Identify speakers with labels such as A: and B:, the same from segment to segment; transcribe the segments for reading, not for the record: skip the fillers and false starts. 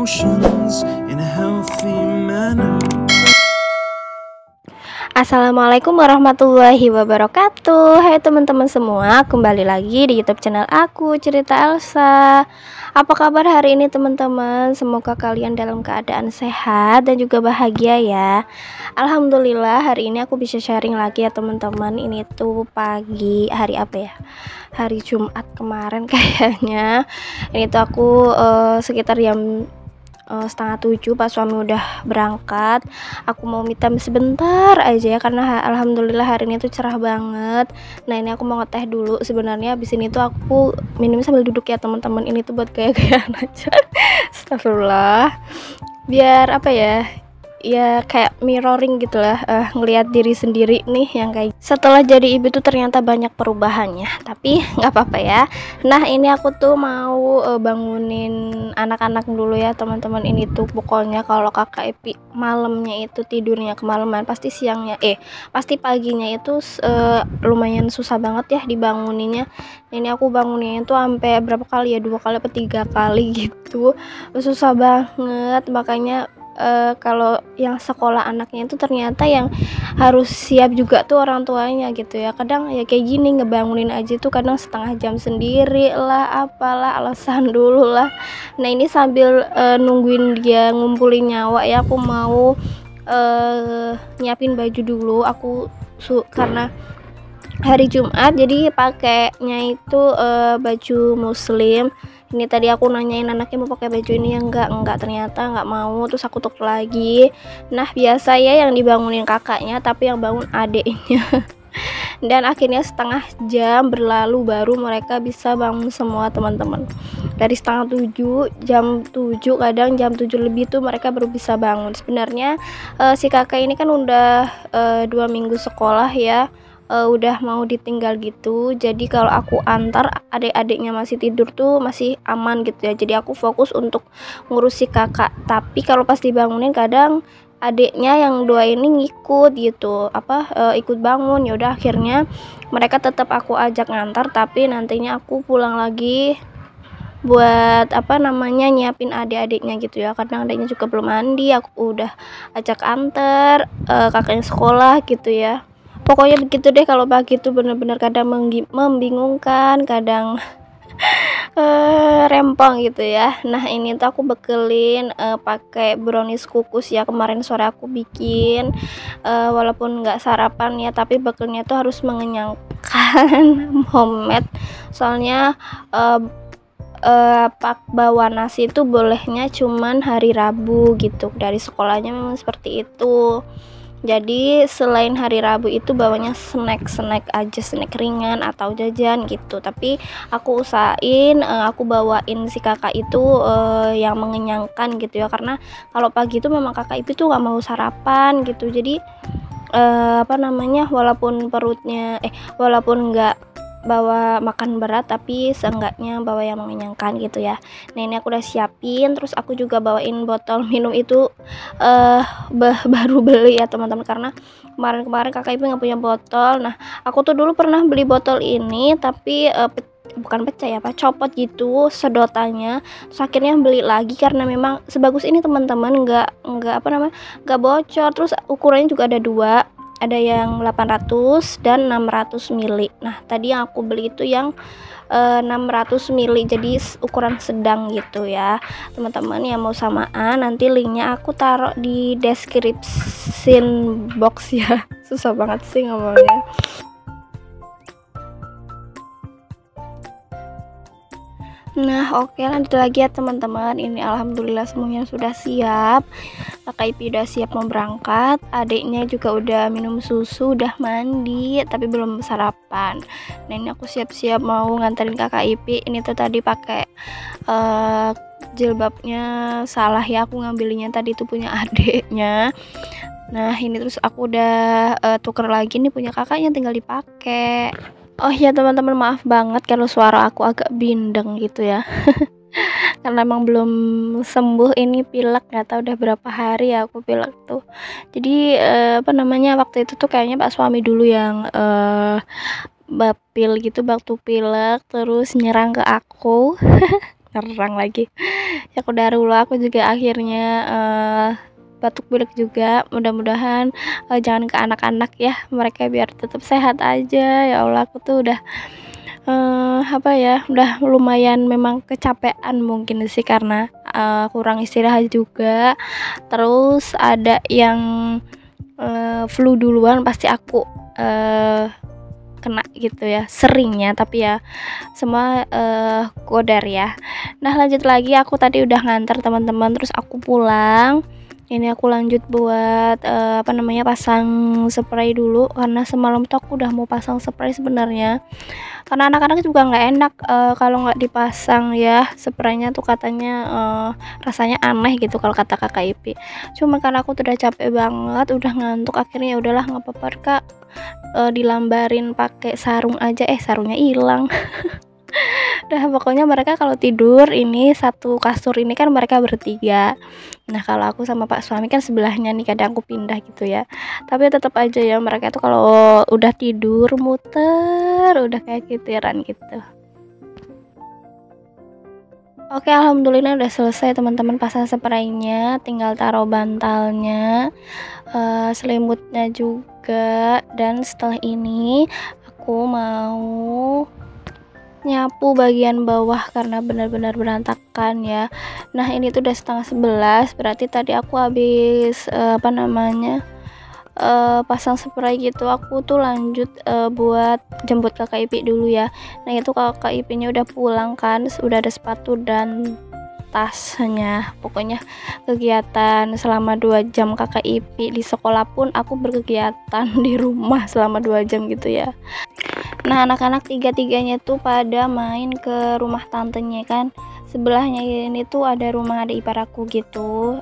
A: emotions in a healthy manner.
B: Assalamualaikum warahmatullahi wabarakatuh. Hai teman-teman semua, kembali lagi di YouTube channel aku, Cerita Elsa. Apa kabar hari ini teman-teman? Semoga kalian dalam keadaan sehat dan juga bahagia ya. Alhamdulillah hari ini aku bisa sharing lagi ya teman-teman. Ini tuh pagi hari apa ya? Hari Jumat kemarin kayaknya. Ini tuh aku sekitar jam setengah 7 pas suami udah berangkat. Aku mau me time sebentar aja ya, karena alhamdulillah hari ini tuh cerah banget. Nah ini aku mau ngeteh dulu. Sebenarnya abis ini tuh aku minum sambil duduk ya teman-teman. Ini tuh buat gaya-gayaan aja. Astagfirullah, biar apa ya kayak mirroring gitu lah, ngelihat diri sendiri nih yang kayak setelah jadi ibu tuh ternyata banyak perubahannya, tapi nggak apa-apa ya. Nah ini aku tuh mau bangunin anak-anak dulu ya teman-teman. Ini tuh pokoknya kalau kakak Epi malamnya itu tidurnya kemalaman, pasti siangnya pasti paginya itu lumayan susah banget ya dibanguninnya. Ini aku banguninnya tuh sampai berapa kali ya, 2 kali atau 3 kali gitu, susah banget. Makanya kalau yang sekolah anaknya itu ternyata yang harus siap juga tuh orang tuanya gitu ya. Kadang ya kayak gini ngebangunin aja tuh kadang setengah jam sendiri lah, apalah alasan dulu lah. Nah ini sambil nungguin dia ngumpulin nyawa ya, aku mau nyiapin baju dulu. Aku karena hari Jumat jadi pakainya itu baju muslim. Ini tadi aku nanyain anaknya mau pakai baju ini ya, enggak ternyata enggak mau. Terus aku tuker lagi. Nah biasa ya yang dibangunin kakaknya, tapi yang bangun adeknya. Dan akhirnya setengah jam berlalu baru mereka bisa bangun semua teman-teman. Dari setengah 7, jam 7, kadang jam 7 lebih tuh mereka baru bisa bangun. Sebenarnya si kakak ini kan udah 2 minggu sekolah ya, udah mau ditinggal gitu. Jadi kalau aku antar adik-adiknya masih tidur tuh masih aman gitu ya. Jadi aku fokus untuk ngurus si kakak. Tapi kalau pas dibangunin kadang adiknya yang 2 ini ngikut gitu, ikut bangun. Ya udah akhirnya mereka tetap aku ajak ngantar, tapi nantinya aku pulang lagi buat nyiapin adik-adiknya gitu ya. Kadang adiknya juga belum mandi, aku udah ajak antar kakaknya sekolah gitu ya. Pokoknya begitu deh kalau pagi itu, bener-bener kadang membingungkan, kadang rempong gitu ya. Nah ini tuh aku bekelin pakai brownies kukus ya, kemarin sore aku bikin. Walaupun nggak sarapan ya, tapi bekelnya tuh harus mengenyangkan. Homemade soalnya. Pak bawa nasi itu bolehnya cuman hari Rabu gitu, dari sekolahnya memang seperti itu. Jadi selain hari Rabu itu bawanya snack aja, snack ringan atau jajan gitu. Tapi aku usahain aku bawain si kakak itu yang mengenyangkan gitu ya, karena kalau pagi itu memang kakak itu tuh nggak mau sarapan gitu. Jadi walaupun perutnya walaupun nggak bawa makan berat, tapi seenggaknya bawa yang mengenyangkan gitu ya. Nah ini aku udah siapin. Terus aku juga bawain botol minum itu baru beli ya teman-teman, karena kemarin kakak ibu nggak punya botol. Nah aku tuh dulu pernah beli botol ini, tapi bukan pecah ya copot gitu sedotannya. Terus akhirnya beli lagi karena memang sebagus ini teman-teman, nggak bocor. Terus ukurannya juga ada 2, ada yang 800 dan 600 mili. Nah tadi yang aku beli itu yang 600 mili, jadi ukuran sedang gitu ya teman-teman. Yang mau samaan nanti linknya aku taruh di description box ya. Susah banget sih ngomongnya. Nah oke, lanjut lagi ya teman-teman. Ini alhamdulillah semuanya sudah siap. Kakak Ipi udah siap mau berangkat, adiknya juga udah minum susu, udah mandi, tapi belum sarapan. Nah ini aku siap-siap mau nganterin kakak Ipi. Ini tuh tadi pakai jilbabnya salah ya, aku ngambilnya tadi itu punya adiknya. Nah ini terus aku udah tuker lagi nih punya kakaknya, tinggal dipakai. Oh ya teman-teman, maaf banget kalau suara aku agak bindeng gitu ya. Karena emang belum sembuh ini pilek, nggak tahu udah berapa hari ya aku pilek tuh. Jadi waktu itu tuh kayaknya Pak suami dulu yang bapil gitu, waktu pilek terus nyerang ke aku. ngerang lagi. Ya qadarullah, aku juga akhirnya batuk pilek juga. Mudah-mudahan jangan ke anak-anak ya, mereka biar tetap sehat aja. Ya Allah, aku tuh udah udah lumayan memang kecapean mungkin sih, karena kurang istirahat juga. Terus ada yang flu duluan, pasti aku kena gitu ya, seringnya, tapi ya semua qadar ya. Nah, lanjut lagi, aku tadi udah nganter teman-teman, terus aku pulang. Ini aku lanjut buat pasang spray dulu, karena semalam tuh aku udah mau pasang spray sebenarnya, karena anak-anak juga nggak enak kalau nggak dipasang ya spraynya tuh, katanya rasanya aneh gitu kalau kata kakak Ipi. Cuman karena aku tuh udah capek banget, udah ngantuk, akhirnya ya udahlah, nggak apa-apa kak, dilambarin pakai sarung aja. Sarungnya hilang. Udah, pokoknya mereka kalau tidur ini satu kasur ini kan mereka bertiga. Nah, kalau aku sama Pak suami kan sebelahnya nih, kadang aku pindah gitu ya. Tapi tetap aja ya, mereka tuh kalau udah tidur muter, udah kayak kitiran gitu. Oke, alhamdulillah udah selesai teman-teman pasang spraynya, tinggal taruh bantalnya, selimutnya juga. Dan setelah ini aku mau nyapu bagian bawah karena benar-benar berantakan ya. Nah, ini tuh udah setengah 11, berarti tadi aku habis pasang spray gitu. Aku tuh lanjut buat jemput kakak Ipi dulu ya. Nah, itu kakak Ipinya udah pulang kan, udah ada sepatu dan tasnya. Pokoknya kegiatan selama 2 jam kakak Ipi di sekolah pun aku berkegiatan di rumah selama 2 jam gitu ya. Nah, anak-anak tiga-tiganya tuh pada main ke rumah tantenya kan, sebelahnya ini tuh ada rumah adik ipar aku gitu.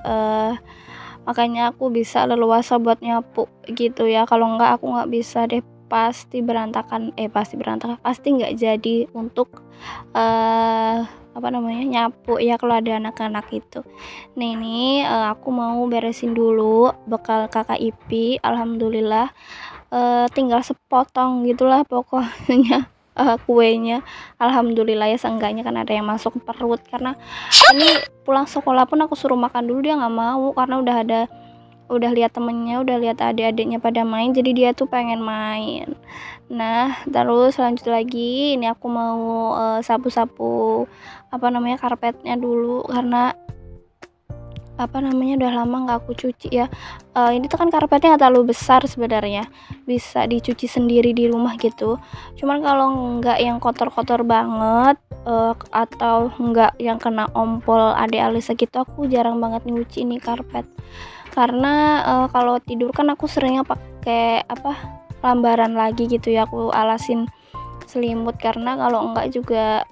B: Makanya aku bisa leluasa buat nyapu gitu ya. Kalau enggak aku nggak bisa deh, pasti berantakan, pasti nggak jadi untuk nyapu ya kalau ada anak-anak itu. Nah, ini aku mau beresin dulu bekal kakak Ipi. Alhamdulillah tinggal sepotong gitulah pokoknya kuenya. Alhamdulillah ya, seenggaknya kan ada yang masuk perut, karena ini pulang sekolah pun aku suruh makan dulu, dia nggak mau karena udah lihat temennya, udah lihat adik-adiknya pada main, jadi dia tuh pengen main. Nah, terus lanjut lagi, ini aku mau sapu-sapu karpetnya dulu, karena udah lama nggak aku cuci ya. Ini tuh kan karpetnya nggak terlalu besar sebenarnya, bisa dicuci sendiri di rumah gitu. Cuman kalau nggak yang kotor-kotor banget atau nggak yang kena ompol adik Alisa gitu, aku jarang banget nyuci ini karpet. Karena kalau tidur kan aku seringnya pakai lambaran lagi gitu ya, aku alasin selimut, karena kalau enggak juga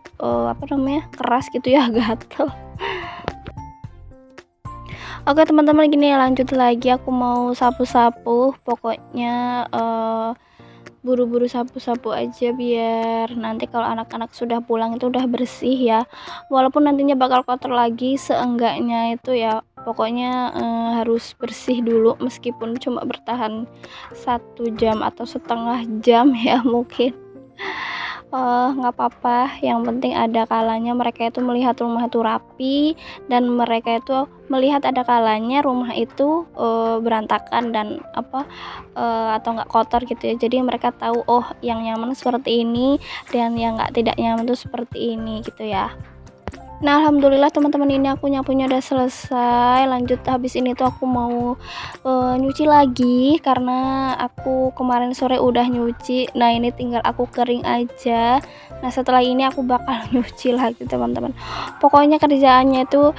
B: keras gitu ya, gatel. Oke teman-teman, gini ya, lanjut lagi, aku mau sapu-sapu. Pokoknya buru-buru sapu-sapu aja biar nanti kalau anak-anak sudah pulang itu udah bersih ya. Walaupun nantinya bakal kotor lagi, seenggaknya itu ya pokoknya harus bersih dulu, meskipun cuma bertahan 1 jam atau setengah jam ya mungkin. Nggak apa-apa, yang penting ada kalanya mereka itu melihat rumah itu rapi, dan mereka itu melihat ada kalanya rumah itu berantakan dan atau nggak kotor gitu ya. Jadi mereka tahu, oh yang nyaman seperti ini dan yang tidak nyaman itu seperti ini gitu ya. Nah, alhamdulillah teman-teman, ini aku nyapunya udah selesai. Lanjut, habis ini tuh aku mau nyuci lagi, karena aku kemarin sore udah nyuci. Nah, ini tinggal aku kering aja. Nah, setelah ini aku bakal nyuci lagi teman-teman. Pokoknya kerjaannya itu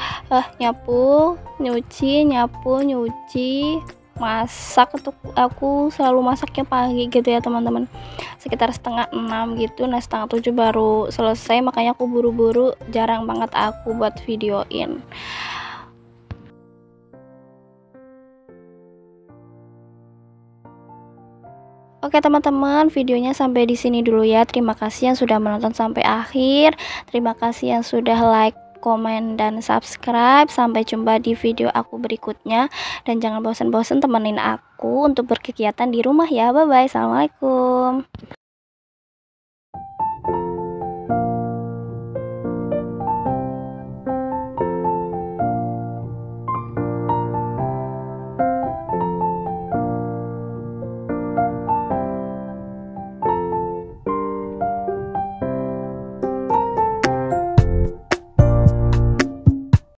B: nyapu, nyuci, nyapu, nyuci, masak. Untuk aku selalu masaknya pagi gitu ya teman-teman, sekitar 5:30 gitu. Nah, 6:30 baru selesai, makanya aku buru-buru, jarang banget aku buat videoin. Oke teman-teman, videonya sampai di sini dulu ya. Terima kasih yang sudah menonton sampai akhir. Terima kasih yang sudah like, komen, dan subscribe. Sampai jumpa di video aku berikutnya. Dan jangan bosan-bosan temenin aku untuk berkegiatan di rumah ya. Bye bye. Assalamualaikum.